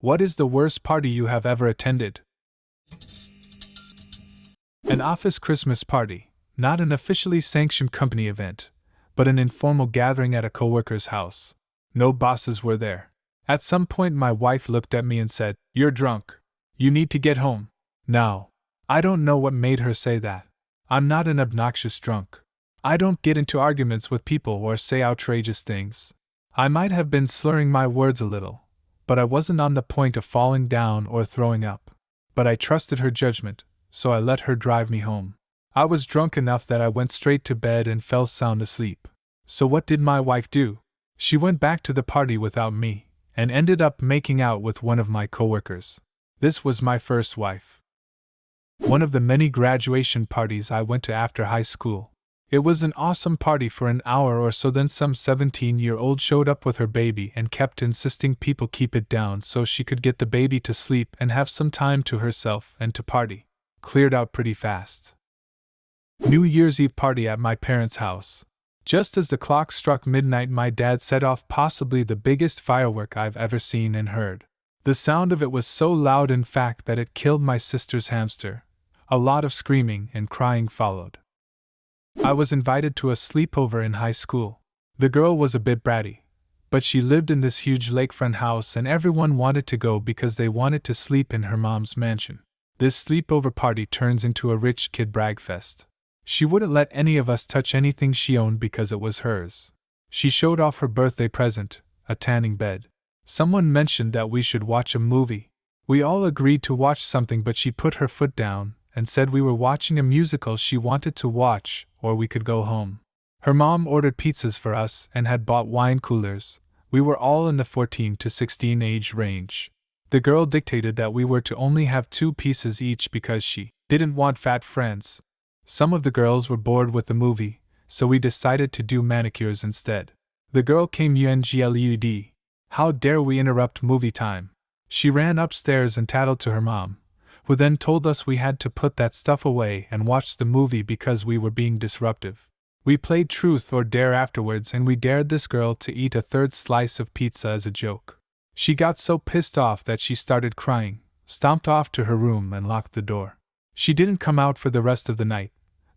What is the worst party you have ever attended? An office Christmas party, not an officially sanctioned company event, but an informal gathering at a coworker's house. No bosses were there. At some point, my wife looked at me and said, "You're drunk. You need to get home." Now, I don't know what made her say that. I'm not an obnoxious drunk. I don't get into arguments with people or say outrageous things. I might have been slurring my words a little, but I wasn't on the point of falling down or throwing up. But I trusted her judgment, so I let her drive me home. I was drunk enough that I went straight to bed and fell sound asleep. So what did my wife do? She went back to the party without me, and ended up making out with one of my coworkers. This was my first wife. One of the many graduation parties I went to after high school. It was an awesome party for an hour or so, then some 17-year-old showed up with her baby and kept insisting people keep it down so she could get the baby to sleep and have some time to herself and to party. Cleared out pretty fast. New Year's Eve party at my parents' house. Just as the clock struck midnight, my dad set off possibly the biggest firework I've ever seen and heard. The sound of it was so loud, in fact, that it killed my sister's hamster. A lot of screaming and crying followed. I was invited to a sleepover in high school. The girl was a bit bratty, but she lived in this huge lakefront house and everyone wanted to go because they wanted to sleep in her mom's mansion. This sleepover party turns into a rich kid bragfest. She wouldn't let any of us touch anything she owned because it was hers. She showed off her birthday present, a tanning bed. Someone mentioned that we should watch a movie. We all agreed to watch something, but she put her foot down and said we were watching a musical she wanted to watch, or we could go home. Her mom ordered pizzas for us and had bought wine coolers. We were all in the 14 to 16 age range. The girl dictated that we were to only have 2 pieces each because she didn't want fat friends. Some of the girls were bored with the movie, so we decided to do manicures instead. The girl came unglud. How dare we interrupt movie time? She ran upstairs and tattled to her mom, who then told us we had to put that stuff away and watch the movie because we were being disruptive. We played truth or dare afterwards, and we dared this girl to eat a 3rd slice of pizza as a joke. She got so pissed off that she started crying, stomped off to her room and locked the door. She didn't come out for the rest of the night,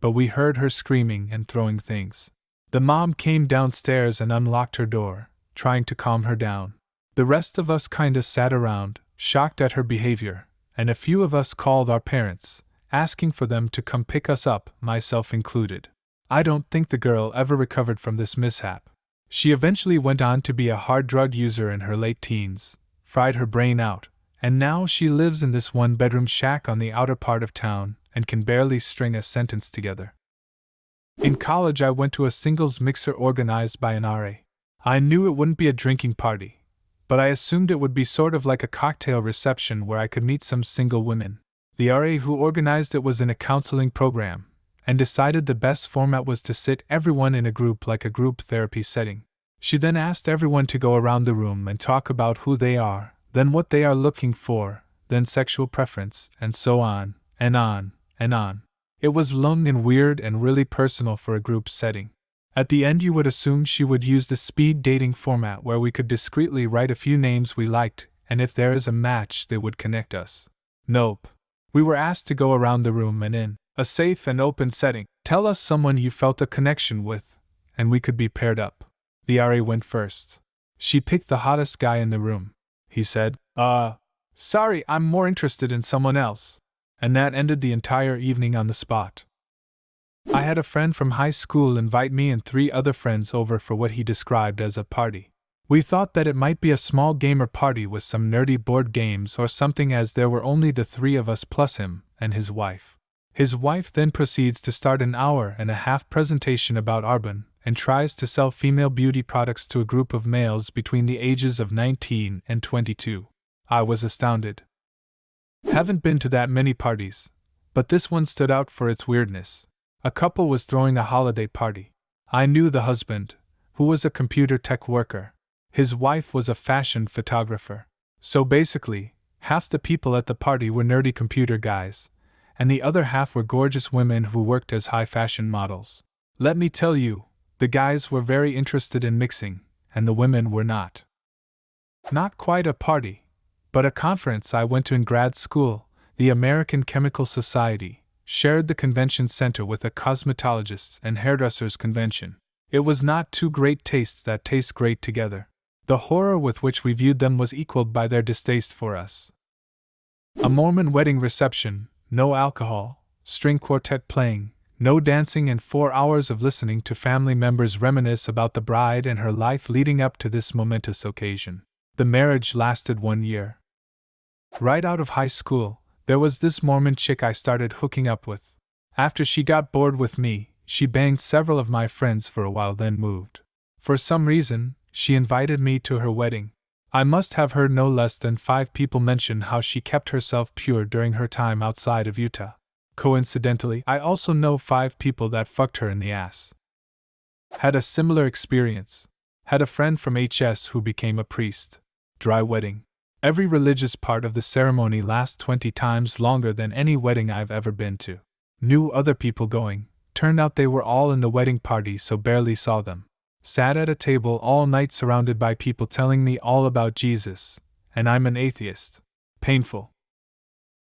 but we heard her screaming and throwing things. The mom came downstairs and unlocked her door, trying to calm her down. The rest of us kinda sat around, shocked at her behavior, and a few of us called our parents, asking for them to come pick us up, myself included. I don't think the girl ever recovered from this mishap. She eventually went on to be a hard drug user in her late teens, fried her brain out, and now she lives in this 1-bedroom shack on the outer part of town and can barely string a sentence together. In college, I went to a singles mixer organized by an RA. I knew it wouldn't be a drinking party, but I assumed it would be sort of like a cocktail reception where I could meet some single women. The RA who organized it was in a counseling program, and decided the best format was to sit everyone in a group like a group therapy setting. She then asked everyone to go around the room and talk about who they are, then what they are looking for, then sexual preference, and so on, and on, and on. It was long and weird and really personal for a group setting. At the end, you would assume she would use the speed dating format where we could discreetly write a few names we liked, and if there is a match, they would connect us. Nope. We were asked to go around the room and, in a safe and open setting, tell us someone you felt a connection with, and we could be paired up. The RA went first. She picked the hottest guy in the room. He said, sorry, I'm more interested in someone else. And that ended the entire evening on the spot. I had a friend from high school invite me and 3 other friends over for what he described as a party. We thought that it might be a small gamer party with some nerdy board games or something, as there were only the 3 of us plus him and his wife. His wife then proceeds to start an 1.5-hour presentation about Arbonne and tries to sell female beauty products to a group of males between the ages of 19 and 22. I was astounded. Haven't been to that many parties, but this one stood out for its weirdness. A couple was throwing a holiday party. I knew the husband, who was a computer tech worker. His wife was a fashion photographer. So basically, half the people at the party were nerdy computer guys, and the other half were gorgeous women who worked as high fashion models. Let me tell you, the guys were very interested in mixing, and the women were not. Not quite a party, but a conference I went to in grad school, the American Chemical Society, shared the convention center with a cosmetologists and hairdressers convention. It was not two great tastes that taste great together. The horror with which we viewed them was equaled by their distaste for us. A Mormon wedding reception, no alcohol, string quartet playing, no dancing, and 4 hours of listening to family members reminisce about the bride and her life leading up to this momentous occasion. The marriage lasted 1 year. Right out of high school, there was this Mormon chick I started hooking up with. After she got bored with me, she banged several of my friends for a while, then moved. For some reason, she invited me to her wedding. I must have heard no less than 5 people mention how she kept herself pure during her time outside of Utah. Coincidentally, I also know 5 people that fucked her in the ass. Had a similar experience. Had a friend from HS who became a priest. Dry wedding. Every religious part of the ceremony lasts 20 times longer than any wedding I've ever been to. Knew other people going. Turned out they were all in the wedding party, so barely saw them. Sat at a table all night surrounded by people telling me all about Jesus, and I'm an atheist. Painful.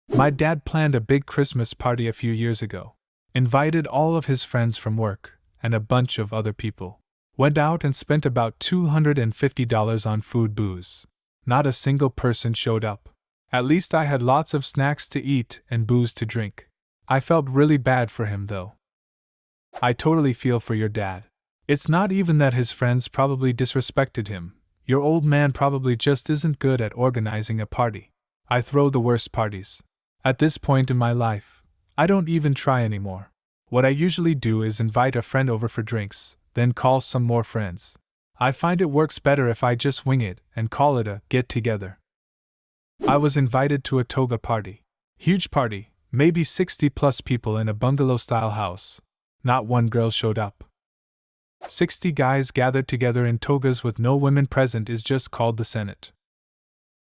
My dad planned a big Christmas party a few years ago. Invited all of his friends from work, and a bunch of other people. Went out and spent about $250 on food, booze. Not a single person showed up. At least I had lots of snacks to eat and booze to drink. I felt really bad for him though. I totally feel for your dad. It's not even that his friends probably disrespected him. Your old man probably just isn't good at organizing a party. I throw the worst parties. At this point in my life, I don't even try anymore. What I usually do is invite a friend over for drinks, then call some more friends. I find it works better if I just wing it and call it a get-together. I was invited to a toga party. Huge party, maybe 60 plus people in a bungalow-style house. Not one girl showed up. 60 guys gathered together in togas with no women present is just called the Senate.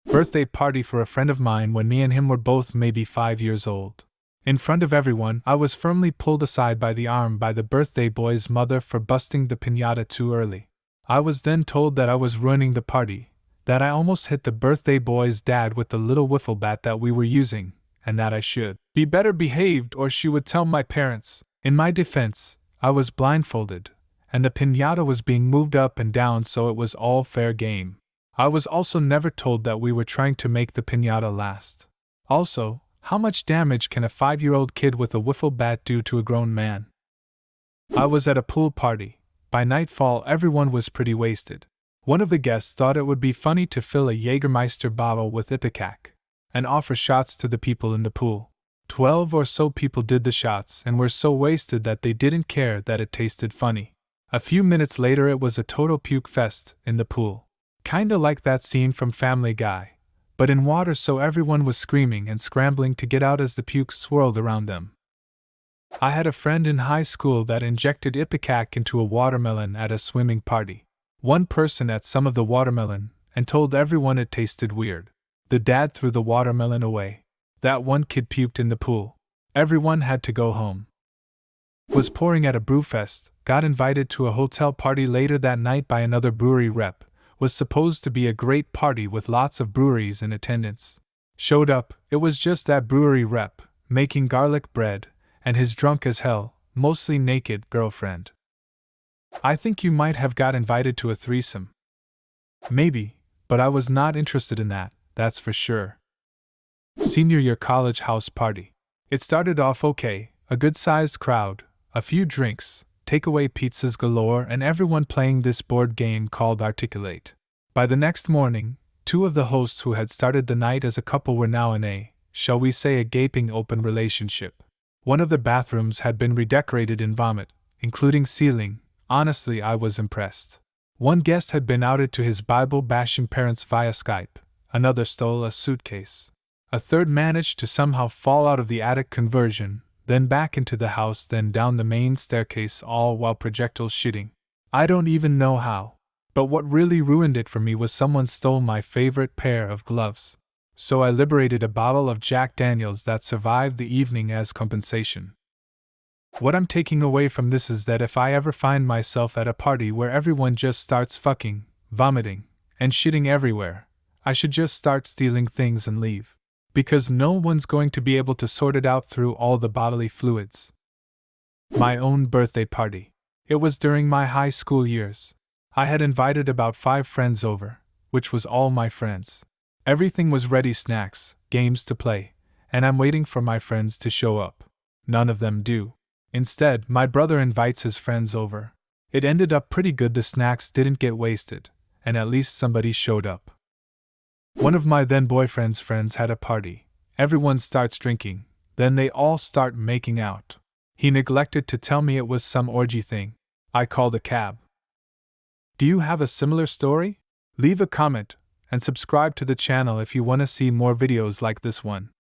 Birthday party for a friend of mine when me and him were both maybe 5 years old. In front of everyone, I was firmly pulled aside by the arm by the birthday boy's mother for busting the piñata too early. I was then told that I was ruining the party, that I almost hit the birthday boy's dad with the little wiffle bat that we were using, and that I should be better behaved or she would tell my parents. In my defense, I was blindfolded, and the piñata was being moved up and down, so it was all fair game. I was also never told that we were trying to make the piñata last. Also, how much damage can a 5-year-old kid with a wiffle bat do to a grown man? I was at a pool party. By nightfall, everyone was pretty wasted. One of the guests thought it would be funny to fill a Jägermeister bottle with Ipecac and offer shots to the people in the pool. 12 or so people did the shots and were so wasted that they didn't care that it tasted funny. A few minutes later, it was a total puke fest in the pool. Kinda like that scene from Family Guy, but in water, so everyone was screaming and scrambling to get out as the puke swirled around them. I had a friend in high school that injected Ipecac into a watermelon at a swimming party. One person ate some of the watermelon and told everyone it tasted weird. The dad threw the watermelon away. That one kid puked in the pool. Everyone had to go home. Was pouring at a brewfest, got invited to a hotel party later that night by another brewery rep. Was supposed to be a great party with lots of breweries in attendance. Showed up, it was just that brewery rep, making garlic bread, and his drunk as hell, mostly naked girlfriend. I think you might have got invited to a threesome. Maybe, but I was not interested in that, that's for sure. Senior year college house party. It started off okay, a good-sized crowd, a few drinks, takeaway pizzas galore, and everyone playing this board game called Articulate. By the next morning, 2 of the hosts who had started the night as a couple were now in a, shall we say, a gaping open relationship. One of the bathrooms had been redecorated in vomit, including ceiling. Honestly, I was impressed. One guest had been outed to his Bible-bashing parents via Skype. Another stole a suitcase. A third managed to somehow fall out of the attic conversion, then back into the house, then down the main staircase, all while projectile shitting. I don't even know how. But what really ruined it for me was someone stole my favorite pair of gloves. So I liberated a bottle of Jack Daniels that survived the evening as compensation. What I'm taking away from this is that if I ever find myself at a party where everyone just starts fucking, vomiting, and shitting everywhere, I should just start stealing things and leave. Because no one's going to be able to sort it out through all the bodily fluids. My own birthday party. It was during my high school years. I had invited about 5 friends over, which was all my friends. Everything was ready, snacks, games to play, and I'm waiting for my friends to show up. None of them do. Instead, my brother invites his friends over. It ended up pretty good. The snacks didn't get wasted, and at least somebody showed up. One of my then boyfriend's friends had a party. Everyone starts drinking, then they all start making out. He neglected to tell me it was some orgy thing. I called a cab. Do you have a similar story? Leave a comment and subscribe to the channel if you want to see more videos like this one.